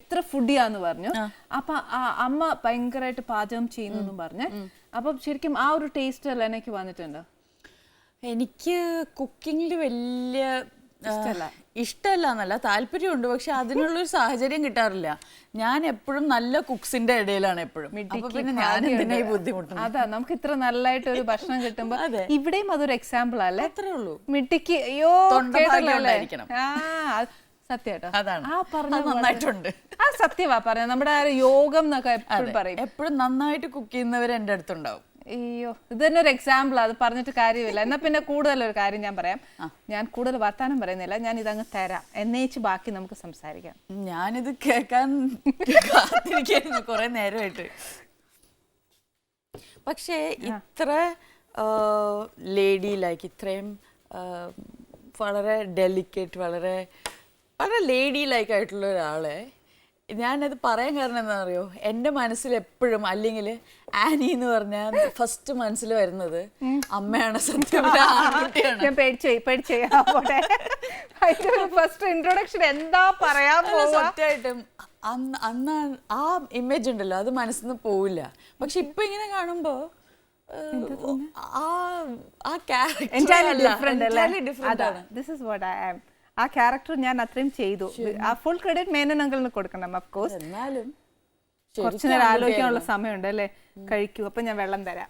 ഇത്ര ഫുഡിയാന്ന് പറഞ്ഞു. അപ്പൊ അമ്മ ഭയങ്കരമായിട്ട് പാചകം ചെയ്യുന്നു പറഞ്ഞു. അപ്പൊ ശരിക്കും ആ ഒരു ടേസ്റ്റ് ലെനയ്ക്ക് വന്നിട്ടുണ്ടോ? എനിക്ക് കുക്കിങ്ങിൽ വലിയ ഇഷ്ടമല്ല എന്നല്ല, താല്പര്യമുണ്ട്. പക്ഷെ അതിനുള്ളൊരു സാഹചര്യം കിട്ടാറില്ല. ഞാൻ എപ്പോഴും നല്ല കുക്സിന്റെ ഇടയിലാണ് എപ്പോഴും. പിന്നെ ഞാൻ എന്തിനായി ബുദ്ധിമുട്ടും. അതാ നമുക്ക് ഇത്ര നല്ലതായിട്ട് ഒരു ഭക്ഷണം കിട്ടുമ്പോ ഇവിടെയും അതൊരു എക്സാമ്പിൾ അല്ലേ? അത്രേ ഉള്ളൂ. മിട്ടിക്ക് അയ്യോ സത്യാട്ടോ. അതാണ് ആ പറഞ്ഞത് നന്നായിട്ടുണ്ട്. ആ സത്യവാ പറഞ്ഞ നമ്മുടെ യോഗം എന്നൊക്കെ എപ്പോഴും പറയും. എപ്പോഴും നന്നായിട്ട് കുക്ക് ചെയ്യുന്നവർ എൻ്റെ അടുത്തുണ്ടാവും. അയ്യോ ഇത് തന്നെ ഒരു എക്സാമ്പിൾ. അത് പറഞ്ഞിട്ട് കാര്യമില്ല. എന്നാ പിന്നെ കൂടുതലൊരു കാര്യം ഞാൻ പറയാം. ഞാൻ കൂടുതൽ വർത്താനം പറയുന്നില്ല, ഞാൻ ഇതങ്ങ് തരാം, എന്നേച്ച് ബാക്കി നമുക്ക് സംസാരിക്കാം. ഞാനിത് കേൾക്കാൻ കാത്തിരിക്കുന്നു കുറെ നേരമായിട്ട്. പക്ഷേ ഇത്ര ലേഡി ലൈക്ക്, ഇത്രയും വളരെ ഡെലിക്കേറ്റ്, വളരെ വളരെ ലേഡി ലൈക്ക് ആയിട്ടുള്ള ഒരാളെ ഞാനത് പറയാൻ കാരണം എന്താണെന്ന് അറിയോ? എൻ്റെ മനസ്സിൽ എപ്പോഴും, അല്ലെങ്കിൽ ആനി എന്ന് പറഞ്ഞാൽ ഫസ്റ്റ് മനസ്സിൽ വരുന്നത് അമ്മയാണ്. സത്യം ഫസ്റ്റ് ഇൻട്രൊഡക്ഷൻ എന്താ പറയാൻ സത്യമായിട്ടും അന്ന് ആ ഇമേജ് ഉണ്ടല്ലോ, അത് മനസ്സിൽ നിന്ന് പോവില്ല. പക്ഷെ ഇപ്പൊ ഇങ്ങനെ കാണുമ്പോ ആ ക്യാരക്ടർ ആ ക്യാരക്ടർ ഞാൻ അത്രയും ചെയ്തു. ആ ഫുൾ ക്രെഡിറ്റ് മേനൻ അങ്കിളിന് കൊടുക്കണം. Of course. എന്നാലും കുറച്ചു നേരം ആലോചിക്കാനുള്ള സമയമുണ്ട് അല്ലേ? കഴിക്കൂ. അപ്പൊ ഞാൻ വെള്ളം തരാം.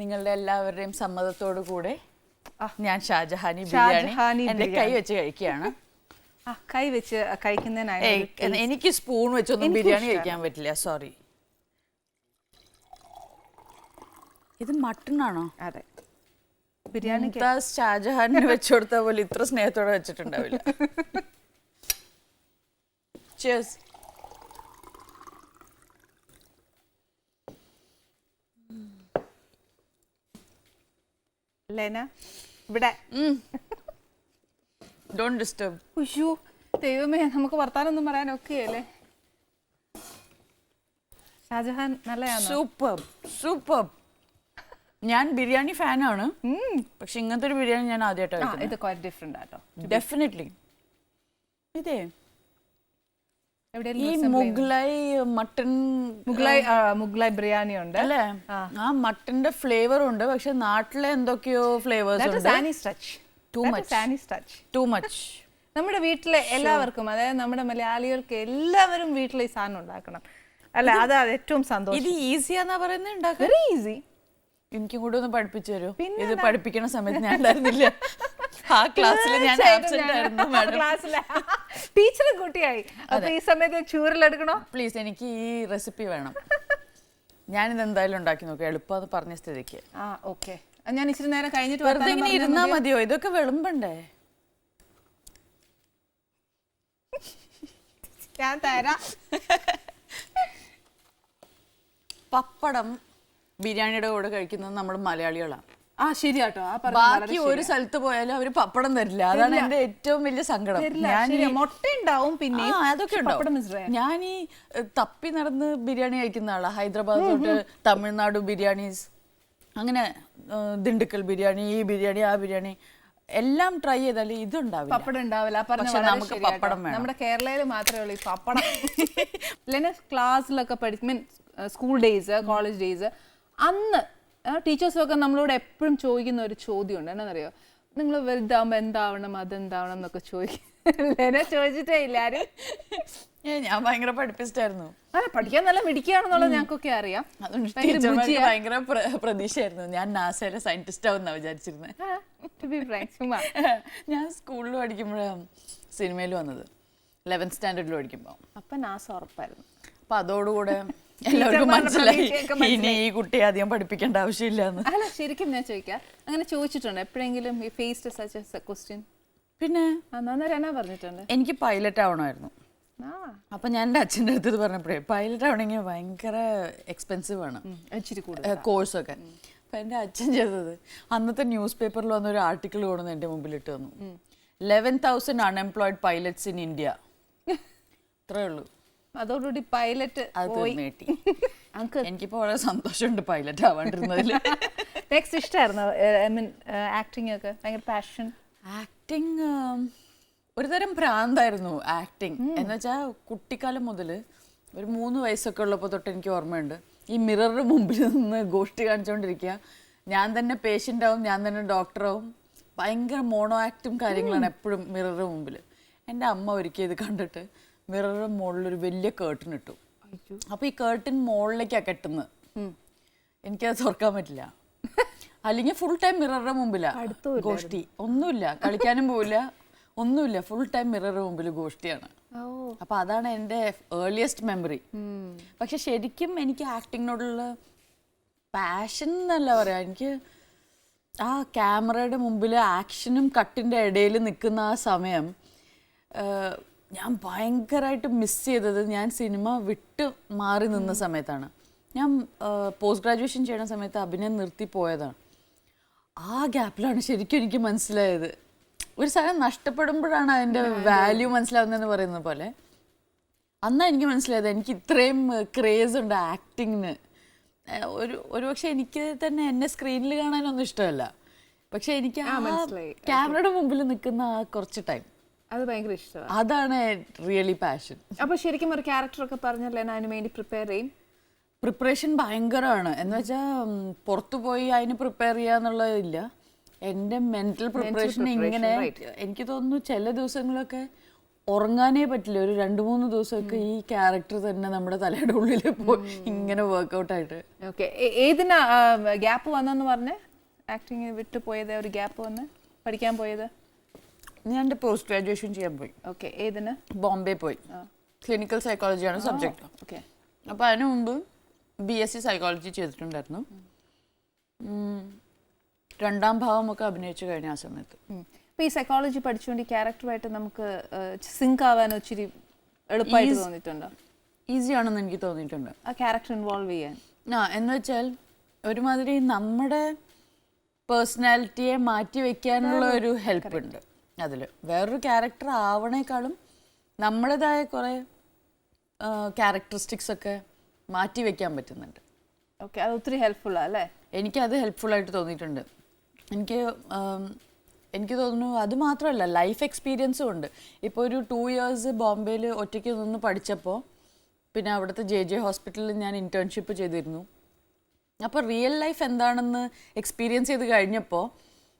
നിങ്ങളുടെ എല്ലാവരുടെയും സമ്മതത്തോടു കൂടെ ഞാൻ ഷാജഹാനി ബിരിയാണി എന്റെ കൈ വെച്ച് കഴിക്കുകയാണ്. കൈ വെച്ച് കഴിക്കുന്നതിനായി എനിക്ക് സ്പൂൺ വെച്ചൊന്നും ബിരിയാണി കഴിക്കാൻ പറ്റില്ല, സോറി. ഇത് മട്ടൺ ആണോ? അതെ. ബിരിയാണി ഷാജഹാനിന് വെച്ചു കൊടുത്ത പോലെ ഇത്ര സ്നേഹത്തോടെ വെച്ചിട്ടുണ്ടാവില്ല. Cheers. ലെന ഇവിടെ ഡോണ്ട് ഡിസ്റ്റർബ്. ഉയ്യോ ദൈവമേ, നമുക്ക് വർത്താനൊന്നും പറയാനൊക്കെ അല്ലേ? ഷാജഹാൻ നല്ലതാണ്. Super super. ഞാൻ ബിരിയാണി ഫാനാണ്, പക്ഷെ ഇങ്ങനത്തെ ഒരു ബിരിയാണി ഞാൻ ആദ്യമായിട്ടാണ്. ഇത് ക്വൈറ്റ് ഡിഫറെന്റ് ആട്ടോ. ഡെഫിനറ്റ്ലി. ഇതേ ഈ മുഗ്ലായ് ബിരിയാണി ഉണ്ട് അല്ലേ? ആ മട്ടന്റെ ഫ്ലേവർ ഉണ്ട്, പക്ഷെ നാട്ടിലെ എന്തൊക്കെയോ ഫ്ലേവേഴ്സ് ടു മച്ച്. നമ്മുടെ വീട്ടിലെ എല്ലാവർക്കും, അതായത് നമ്മുടെ മലയാളികൾക്ക് എല്ലാവരും വീട്ടിൽ ഈ സാധനം ഉണ്ടാക്കണം അല്ല? അതാണ് ഏറ്റവും സന്തോഷം. ഇത് ഈസിയാന്നാ പറയുന്നത് ഉണ്ടാക്കാൻ? Very easy. എനിക്കും കൂടെ ഒന്ന് പഠിപ്പിച്ചു തരൂ. ഇത് പഠിപ്പിക്കുന്ന സമയത്ത് ഞാൻ ഉണ്ടായിരുന്നില്ല. ആ ക്ലാസ്സിൽ ഞാൻ ആബ്സെന്റ് ആയിരുന്നു മാഡം. ടീച്ചറും കുട്ടിയായി. അപ്പൊ ഈ സമയത്ത് ചൂരലെടുക്കണോ? പ്ലീസ്, എനിക്ക് ഈ റെസിപ്പി വേണം. ഞാനിത് എന്തായാലും ഉണ്ടാക്കി നോക്കാം, എളുപ്പം പറഞ്ഞ സ്ഥിതിക്ക്. ഓക്കെ. ഞാൻ ഇച്ചിരി നേരം കഴിഞ്ഞിട്ട് വെറുതെ ഇങ്ങനെ ഇരുന്നാ മതിയോ? ഇതൊക്കെ വിളമ്പണ്ടേ? ഞാൻ തരാം. പപ്പടം ബിരിയാണിയുടെ കൂടെ കഴിക്കുന്നത് നമ്മൾ മലയാളികളാണ്. ശരിയാട്ടോ. ബാക്കി ഒരു സ്ഥലത്ത് പോയാലും അവര് പപ്പടം തരില്ല. അതാണ് എന്റെ ഏറ്റവും വലിയ സങ്കടം. മുട്ട ഉണ്ടാവും, പിന്നെ അതൊക്കെ ഉണ്ടാവും. ഞാൻ ഈ തപ്പി നടന്ന് ബിരിയാണി കഴിക്കുന്ന ആളാ. ഹൈദരാബാദ് തൊട്ട് തമിഴ്നാട് ബിരിയാണീസ്, അങ്ങനെ ദിണ്ടുക്കൽ ബിരിയാണി, ഈ ബിരിയാണി ആ ബിരിയാണി എല്ലാം ട്രൈ ചെയ്താലും ഇതുണ്ടാവില്ല, പപ്പടം ഉണ്ടാവില്ല. പക്ഷെ നമുക്ക് പപ്പടം വേണം. നമ്മുടെ കേരളയിൽ മാത്രമേ ഉള്ളൂ ഈ പപ്പടം. ക്ലാസ്സിലൊക്കെ പഠിക്കും, സ്കൂൾ ഡേയ്സ്, കോളേജ് ഡേയ്സ്, അന്ന് ടീച്ചേഴ്സൊക്കെ നമ്മളോട് എപ്പോഴും ചോദിക്കുന്ന ഒരു ചോദ്യമുണ്ട്. എന്നാന്നറിയോ? നിങ്ങൾ വലുതാവുമ്പോൾ എന്താവണം, അതെന്താവണം എന്നൊക്കെ ചോദിക്കും. ചോദിച്ചിട്ടേ ഇല്ല ആരും. ഞാൻ ഭയങ്കര പഠിപ്പിച്ചിട്ടായിരുന്നു. പഠിക്കാൻ നല്ല മിടിക്കുകയാണെന്നുള്ളത് ഞങ്ങൾക്കൊക്കെ അറിയാം. ഭയങ്കര പ്രതീക്ഷയായിരുന്നു. ഞാൻ നാസയിലെ സയന്റിസ്റ്റ് ആവുന്ന വിചാരിച്ചിരുന്നത്. ഞാൻ സ്കൂളിൽ പഠിക്കുമ്പോഴാണ് സിനിമയിൽ വന്നത്, 11th സ്റ്റാൻഡേർഡിൽ പഠിക്കുമ്പോൾ. അപ്പൊ നാസ ഉറപ്പായിരുന്നു. അപ്പൊ അതോടുകൂടെ എല്ലാവർക്കും മനസ്സിലായി ഇനി ഈ കുട്ടിയെ അധികം പഠിപ്പിക്കേണ്ട ആവശ്യമില്ല. അല്ല, ശരിക്കും ഞാൻ ചോദിക്കാം, അങ്ങനെ ചോദിച്ചിട്ടുണ്ട് എപ്പോഴെങ്കിലും ഈ ഫേസ്ഡ് സച്ച് എ ക്വസ്റ്റ്യൻ? പിന്നെ എന്നാ പറഞ്ഞിട്ടുണ്ട്, എനിക്ക് പൈലറ്റ് ആവണമായിരുന്നു. അപ്പൊ ഞാൻ എൻ്റെ അച്ഛൻ്റെ അടുത്ത് പറഞ്ഞപ്പോഴേ, പൈലറ്റ് ആവണമെങ്കിൽ ഭയങ്കര എക്സ്പെൻസീവ് ആണ് കോഴ്സൊക്കെ. അപ്പൊ എൻ്റെ അച്ഛൻ ചെയ്തത്, അന്നത്തെ ന്യൂസ് പേപ്പറിൽ വന്നൊരു ആർട്ടിക്കിൾ കൊണ്ടുവന്ന് എൻ്റെ മുമ്പിൽ ഇട്ട് തന്നു. 11,000 അൺഎംപ്ലോയിഡ് പൈലറ്റ്സ് ഇൻ ഇന്ത്യ. അത്രേ ഉള്ളൂ. അതോടുകൂടി പൈലറ്റ് നേട്ടി. എനിക്കിപ്പോ വളരെ സന്തോഷമുണ്ട് പൈലറ്റ് ആവാണ്ടിരുന്നതിൽ. നെക്സ്റ്റ് ഇഷ്ടമായിരുന്നു ആക്ടിങ് ഒക്കെ? ഭയങ്കര പാഷൻ. ആക്ടിങ് ഒരുതരം ഭ്രാന്തായിരുന്നു ആക്ടിങ്. എന്ന് വെച്ചാൽ കുട്ടിക്കാലം മുതൽ ഒരു 3 വയസ്സൊക്കെ ഉള്ളപ്പോൾ തൊട്ട് എനിക്ക് ഓർമ്മയുണ്ട്, ഈ മിററിന് മുമ്പിൽ നിന്ന് ഗോഷ്ടി കാണിച്ചുകൊണ്ടിരിക്കുക. ഞാൻ തന്നെ പേഷ്യൻ്റ് ആവും, ഞാൻ തന്നെ ഡോക്ടറാവും. ഭയങ്കര മോണോ ആക്റ്റും കാര്യങ്ങളാണ് എപ്പോഴും മിററിന് മുമ്പിൽ. എൻ്റെ അമ്മ ഒരിക്കൽ ഇത് കണ്ടിട്ട് മിററിന് മുകളിലൊരു വലിയ കേർട്ടൻ ഇട്ടു. അപ്പോൾ ഈ കേർട്ടൻ മുകളിലേക്കാണ് കെട്ടുന്നത്. എനിക്കത് തുറക്കാൻ പറ്റില്ല. അല്ലെങ്കിൽ ഫുൾ ടൈം മിററിന് മുമ്പിലാണ് ഗോഷ്ടി. ഒന്നുമില്ല, കളിക്കാനും പോവില്ല, ഒന്നുമില്ല, ഫുൾ ടൈം മിററിന് മുമ്പിൽ ഗോഷ്ടിയാണ്. അപ്പൊ അതാണ് എൻ്റെ ഏർലിയസ്റ്റ് മെമ്മറി. പക്ഷെ ശരിക്കും എനിക്ക് ആക്ടിങ്ങിനോടുള്ള പാഷൻ എന്നല്ല പറയാ, എനിക്ക് ആ ക്യാമറയുടെ മുമ്പിൽ ആക്ഷനും കട്ടിൻ്റെ ഇടയിൽ നിൽക്കുന്ന ആ സമയം ഞാൻ ഭയങ്കരമായിട്ട് മിസ് ചെയ്തത് ഞാൻ സിനിമ വിട്ട് മാറി നിന്ന സമയത്താണ്. ഞാൻ പോസ്റ്റ് ഗ്രാജുവേഷൻ ചെയ്യുന്ന സമയത്ത് അഭിനയം നിർത്തി പോയതാണ്. ആ ഗ്യാപ്പിലാണ് ശരിക്കും എനിക്ക് മനസ്സിലായത്, ഒരു സാധനം നഷ്ടപ്പെടുമ്പോഴാണ് അതിൻ്റെ വാല്യൂ മനസ്സിലാവുന്നതെന്ന് പറയുന്ന പോലെ. അന്നാ എനിക്ക് മനസ്സിലായത് എനിക്ക് ഇത്രയും ക്രേസ് ഉണ്ട് ആക്ടിങ്ങിന്. ഒരുപക്ഷെ എനിക്ക് തന്നെ എന്നെ സ്ക്രീനിൽ കാണാനൊന്നും ഇഷ്ടമല്ല, പക്ഷെ എനിക്ക് ആ ക്യാമറയുടെ മുമ്പിൽ നിൽക്കുന്ന ആ കുറച്ച് ടൈം അത് ഭയങ്കര ഇഷ്ടമാണ്. അതാണ് റിയലി പാഷൻ. അപ്പോൾ ശരിക്കും ഒരു ക്യാരക്ടറൊക്കെ പറഞ്ഞല്ലേ അതിന് വേണ്ടി പ്രിപ്പയർ ചെയ്യും? പ്രിപ്പറേഷൻ ഭയങ്കരമാണ്. എന്ന് വെച്ചാൽ പുറത്തു പോയി അതിന് പ്രിപ്പയർ ചെയ്യാന്നുള്ളതില്ല. എൻ്റെ മെൻ്റൽ പ്രിപ്പറേഷൻ ഇങ്ങനെ, എനിക്ക് തോന്നുന്നു ചില ദിവസങ്ങളൊക്കെ ഉറങ്ങാനേ പറ്റില്ല. ഒരു 2-3 ദിവസമൊക്കെ ഈ ക്യാരക്ടർ തന്നെ നമ്മുടെ തലയുടെ ഉള്ളിൽ പോയി ഇങ്ങനെ വർക്കൗട്ടായിട്ട്. ഓക്കെ, ഏതിനാ ഗ്യാപ്പ് വന്നെന്ന് പറഞ്ഞ് ആക്ടിങ് വിട്ടു പോയത്? ഒരു ഗ്യാപ്പ് വന്ന് പഠിക്കാൻ പോയത്? ഞാൻ എൻ്റെ പോസ്റ്റ് ഗ്രാജുവേഷൻ ചെയ്യാൻ പോയി. ഓക്കെ, ഏതിന്? ബോംബെ പോയി. ക്ലിനിക്കൽ സൈക്കോളജിയാണ് സബ്ജക്റ്റ്. ഓക്കെ. അപ്പോൾ അതിന് മുമ്പ് BSc സൈക്കോളജി ചെയ്തിട്ടുണ്ടായിരുന്നു. 2ാം ഭാവമൊക്കെ അഭിനയിച്ചു കഴിഞ്ഞ ആ സമയത്ത്. അപ്പോൾ ഈ സൈക്കോളജി പഠിച്ചുകൊണ്ട് ഈ ക്യാരക്ടറുമായിട്ട് നമുക്ക് സിങ്ക് ആവാൻ ഒത്തിരി എളുപ്പമായിട്ട് തോന്നിയിട്ടുണ്ടോ? ഈസി ആണെന്ന് എനിക്ക് തോന്നിയിട്ടുണ്ട് ആ ക്യാരക്ടർ ഇൻവോൾവ് ചെയ്യാൻ. എന്ന് വെച്ചാൽ ഒരുമാതിരി നമ്മുടെ പേഴ്സണാലിറ്റിയെ മാറ്റി വെക്കാനുള്ള ഒരു ഹെൽപ്പ് ഉണ്ട് അതിൽ. വേറൊരു ക്യാരക്ടർ ആവണേക്കാളും നമ്മുടേതായ കുറേ ക്യാരക്ടറിസ്റ്റിക്സ് ഒക്കെ മാറ്റി വെക്കാൻ പറ്റുന്നുണ്ട്. ഓക്കെ, അത് ഒത്തിരി ഹെൽപ്ഫുള്ളാണ് അല്ലേ? എനിക്കത് ഹെൽപ്ഫുള്ളായിട്ട് തോന്നിയിട്ടുണ്ട്. എനിക്ക് തോന്നുന്നു അത് മാത്രമല്ല, ലൈഫ് എക്സ്പീരിയൻസും ഉണ്ട്. ഇപ്പോൾ ഒരു 2 years ബോംബെയിൽ ഒറ്റയ്ക്ക് നിന്ന് പഠിച്ചപ്പോൾ പിന്നെ അവിടുത്തെ JJ ഹോസ്പിറ്റലിൽ ഞാൻ ഇൻറ്റേൺഷിപ്പ് ചെയ്തിരുന്നു. അപ്പോൾ റിയൽ ലൈഫ് എന്താണെന്ന് എക്സ്പീരിയൻസ് ചെയ്ത് കഴിഞ്ഞപ്പോൾ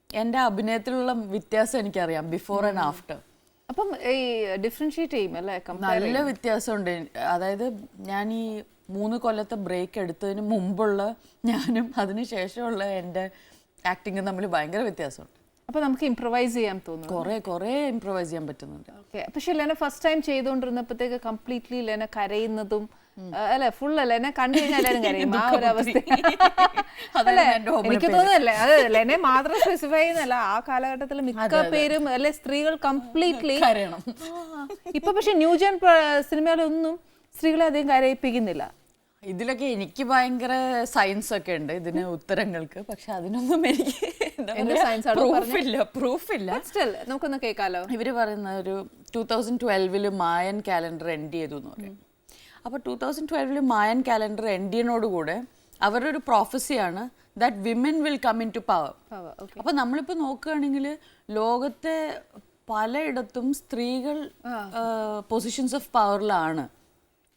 എൻ്റെ അഭിനയത്തിലുള്ള വ്യത്യാസം എനിക്കറിയാം, ബിഫോർ ആൻഡ് ആഫ്റ്റർ. അപ്പം ഈ ഡിഫറൻഷിയേറ്റ് ചെയ്യും അല്ലേ? നല്ല വ്യത്യാസമുണ്ട്. അതായത് ഞാൻ ഈ 3 കൊല്ലത്തെ ബ്രേക്ക് എടുത്തതിന് മുമ്പുള്ള ഞാനും അതിന് ശേഷമുള്ള എൻ്റെ ആക്ടിങ് തമ്മിൽ ഭയങ്കര വ്യത്യാസമുണ്ട്. അപ്പോൾ നമുക്ക് ഇംപ്രവൈസ് ചെയ്യാൻ തോന്നുന്നു. കുറേ ഇംപ്രവൈസ് ചെയ്യാൻ പറ്റുന്നുണ്ട്. ഓക്കെ, പക്ഷെ ലെന ഫസ്റ്റ് ടൈം ചെയ്തുകൊണ്ടിരുന്നപ്പോഴത്തേക്ക് കംപ്ലീറ്റ്ലി ലെന കരയുന്നതും അല്ലെ, ഫുൾ ലെന കണ്ടു കഴിഞ്ഞാൽ എല്ലാവരും കരയും, ആ ഒരു അവസ്ഥ. എനിക്ക് തോന്നുന്നല്ലേ, അത് ലെനെ മാത്രം സ്പെസിഫൈ ചെയ്യുന്നല്ല, ആ കാലഘട്ടത്തിൽ മിക്ക പേരും അല്ലെ സ്ത്രീകൾ കംപ്ലീറ്റ്ലി കരയണം. ഇപ്പൊ പക്ഷെ ന്യൂജൻ സിനിമയിലൊന്നും സ്ത്രീകളെ അധികം കരയിപ്പിക്കുന്നില്ല. ഇതിലൊക്കെ എനിക്ക് ഭയങ്കര സയൻസ് ഒക്കെ ഉണ്ട് ഇതിന് ഉത്തരങ്ങൾക്ക്, പക്ഷെ അതിനൊന്നും എനിക്ക് പ്രൂഫില്ല. നമുക്കൊന്ന് കേൾക്കാലോ. ഇവര് പറയുന്ന ഒരു 2012 മായൻ കാലണ്ടർ എൻഡ് ചെയ്തു എന്ന് പറയും. അപ്പോൾ 2012 മായൻ കാലണ്ടർ എൻഡ് ചെയ്യുന്നതോടുകൂടെ അവരുടെ ഒരു പ്രോഫസിയാണ് that women will come into power. അപ്പോൾ നമ്മളിപ്പോൾ നോക്കുകയാണെങ്കിൽ ലോകത്തെ പലയിടത്തും സ്ത്രീകൾ പൊസിഷൻസ് ഓഫ് പവറിലാണ്.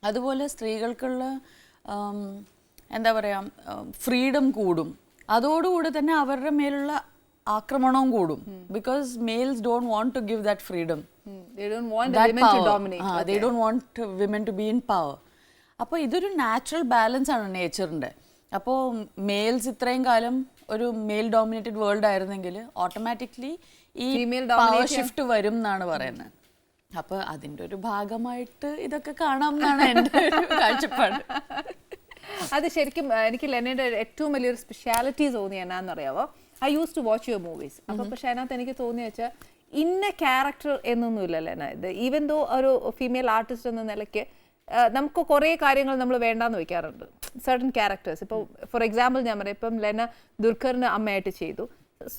അതുപോലെ സ്ത്രീകൾക്കുള്ള എന്താ പറയുക, ഫ്രീഡം കൂടും. അതോടുകൂടി തന്നെ അവരുടെ മേലുള്ള ആക്രമണവും കൂടും. Because males don't want to give that freedom, they don't want women to be in power. അപ്പോൾ ഇതൊരു നാച്ചുറൽ ബാലൻസ് ആണ് നേച്ചറിൻ്റെ. അപ്പോൾ മെയിൽസ് ഇത്രയും കാലം ഒരു മെയിൽ ഡോമിനേറ്റഡ് വേൾഡ് ആയിരുന്നെങ്കിൽ ഓട്ടോമാറ്റിക്കലി ഈ പവർ ഷിഫ്റ്റ് വരും എന്നാണ് പറയുന്നത്. അപ്പോൾ അതിൻ്റെ ഒരു ഭാഗമായിട്ട് ഇതൊക്കെ കാണാം എന്നാണ് എൻ്റെ ഒരു കാഴ്ചപ്പാട്. അത് ശരിക്കും എനിക്ക് ലെനയുടെ ഏറ്റവും വലിയൊരു സ്പെഷ്യാലിറ്റി തോന്നി എന്നാന്നറിയാവോ, I use to watch your movies. അപ്പോൾ പക്ഷെ അതിനകത്ത് എനിക്ക് തോന്നിയ വെച്ചാൽ ഇന്ന ക്യാരക്ടർ എന്നൊന്നുമില്ല ലെന. ഇത് ഈവൻ ദോ ഒരു ഫീമെയിൽ ആർട്ടിസ്റ്റ് എന്ന നിലയ്ക്ക് നമുക്ക് കുറേ കാര്യങ്ങൾ നമ്മൾ വേണ്ടാന്ന് വെക്കാറുണ്ട്, സർട്ടൻ ക്യാരക്ടേഴ്സ്. ഇപ്പോൾ ഫോർ എക്സാമ്പിൾ ഞാൻ പറയാം, ഇപ്പം ലെന ദുൽഖറിന് അമ്മയായിട്ട് ചെയ്തു.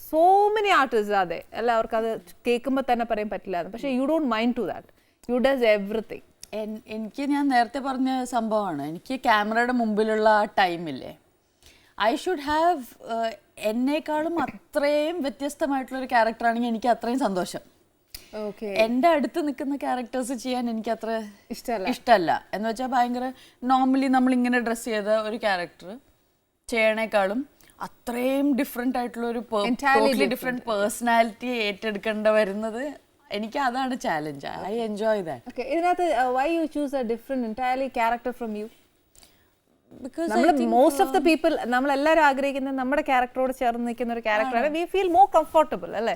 സോ മെനി ആർട്ടിസ്റ്റ് അതെ എല്ലാവർക്കും അത് കേൾക്കുമ്പോൾ തന്നെ പറയാൻ പറ്റില്ല, പക്ഷേ you don't mind to that, you does everything. എനിക്ക് ഞാൻ നേരത്തെ പറഞ്ഞ സംഭവമാണ്, എനിക്ക് ക്യാമറയുടെ മുമ്പിലുള്ള ആ ടൈമില്ലേ, ഐ ഷുഡ് ഹാവ് എന്നേക്കാളും അത്രയും വ്യത്യസ്തമായിട്ടുള്ളൊരു ക്യാരക്ടറാണെങ്കിൽ എനിക്ക് അത്രയും സന്തോഷം. ഓക്കെ എൻ്റെ അടുത്ത് നിൽക്കുന്ന ക്യാരക്ടേഴ്സ് ചെയ്യാൻ എനിക്ക് അത്ര ഇഷ്ടമല്ല ഇഷ്ടമല്ല എന്ന് വെച്ചാൽ ഭയങ്കര നോർമലി നമ്മളിങ്ങനെ ഡ്രസ്സ് ചെയ്ത ഒരു ക്യാരക്ടർ ചെയ്യണേക്കാളും അത്രയും ഡിഫറെൻ്റ് ആയിട്ടുള്ള ഒരു ടോട്ടലി ഡിഫറെൻറ്റ് പേഴ്സണാലിറ്റി ഏറ്റെടുക്കേണ്ട വരുന്നത് എനിക്ക് അതാണ് challenge. I enjoy that. Okay ഇതിനകത്ത് why you choose a different entirely character from you? Because നമ്മൾ മോസ്റ്റ് ഓഫ് ദ പീപ്പിൾ നമ്മളെല്ലാവരും ആഗ്രഹിക്കുന്നത് നമ്മുടെ ക്യാരക്ടറോട് ചേർന്ന് നിൽക്കുന്ന ഒരു ക്യാരക്ടറാണ്. വി ഫീൽ മോർ കംഫർട്ടബിൾ അല്ലേ?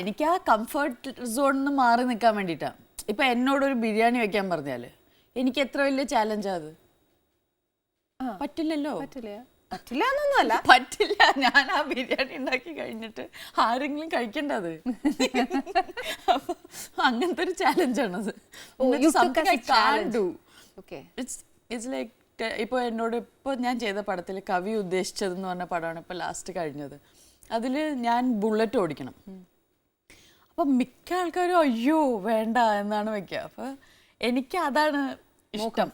എനിക്ക് ആ കംഫർട്ട് സോണിൽ നിന്ന് മാറി നിൽക്കാൻ വേണ്ടിയിട്ടാണ്. ഇപ്പം എന്നോടൊരു ബിരിയാണി വെക്കാൻ പറഞ്ഞാൽ എനിക്ക് എത്ര വലിയ ചാലഞ്ചാ അത്? പറ്റില്ലല്ലോ. പറ്റില്ല എന്നൊന്നുമല്ല, പറ്റില്ല. ഞാൻ ആ ബിരിയാണി ഉണ്ടാക്കി കഴിഞ്ഞിട്ട് ആരെങ്കിലും കഴിക്കേണ്ടത്. അങ്ങനത്തെ ഒരു ചാലഞ്ചാണത്. ഇറ്റ്സ് ലൈക്ക് ഇപ്പോൾ എന്നോട് ഇപ്പോൾ ഞാൻ ചെയ്ത പടത്തിൽ കവി ഉദ്ദേശിച്ചതെന്ന് പറഞ്ഞ പടമാണ് ഇപ്പോൾ ലാസ്റ്റ് കഴിഞ്ഞത്. അതിൽ ഞാൻ ബുള്ളറ്റ് ഓടിക്കണം. അപ്പം മിക്ക ആൾക്കാരും അയ്യോ വേണ്ട എന്നാണ് വെക്കുക. അപ്പോൾ എനിക്ക് അതാണ് ഇഷ്ടം.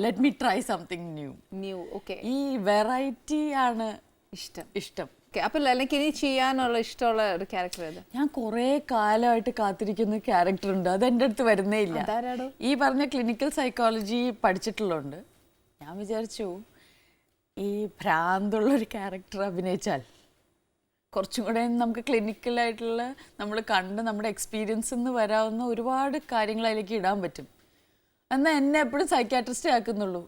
Let me try something new. ഈ വെറൈറ്റി ആണ് ഇഷ്ടം. അപ്പൊ എനിക്ക് ഇനി ചെയ്യാനുള്ള ഇഷ്ടമുള്ള ഒരു ക്യാരക്ടർ ഏത്? ഞാൻ കുറേ കാലമായിട്ട് കാത്തിരിക്കുന്ന ക്യാരക്ടർ ഉണ്ട്. അത് എൻ്റെ അടുത്ത് വരുന്നേ ഇല്ല. ഈ പറഞ്ഞ ക്ലിനിക്കൽ സൈക്കോളജി പഠിച്ചിട്ടുള്ളതുകൊണ്ട് ഞാൻ വിചാരിച്ചു ഈ ഭ്രാന്തുള്ളൊരു ക്യാരക്ടർ അഭിനയിച്ചാൽ കുറച്ചും കൂടെ നമുക്ക് ക്ലിനിക്കലായിട്ടുള്ള നമ്മൾ കണ്ട് നമ്മുടെ എക്സ്പീരിയൻസിൽ നിന്ന് വരാവുന്ന ഒരുപാട് കാര്യങ്ങൾ അതിലേക്ക് ഇടാൻ പറ്റും. എന്നാൽ എന്നെ എപ്പോഴും സൈക്കാട്രിസ്റ്റ് ആക്കുന്നുള്ളൂ.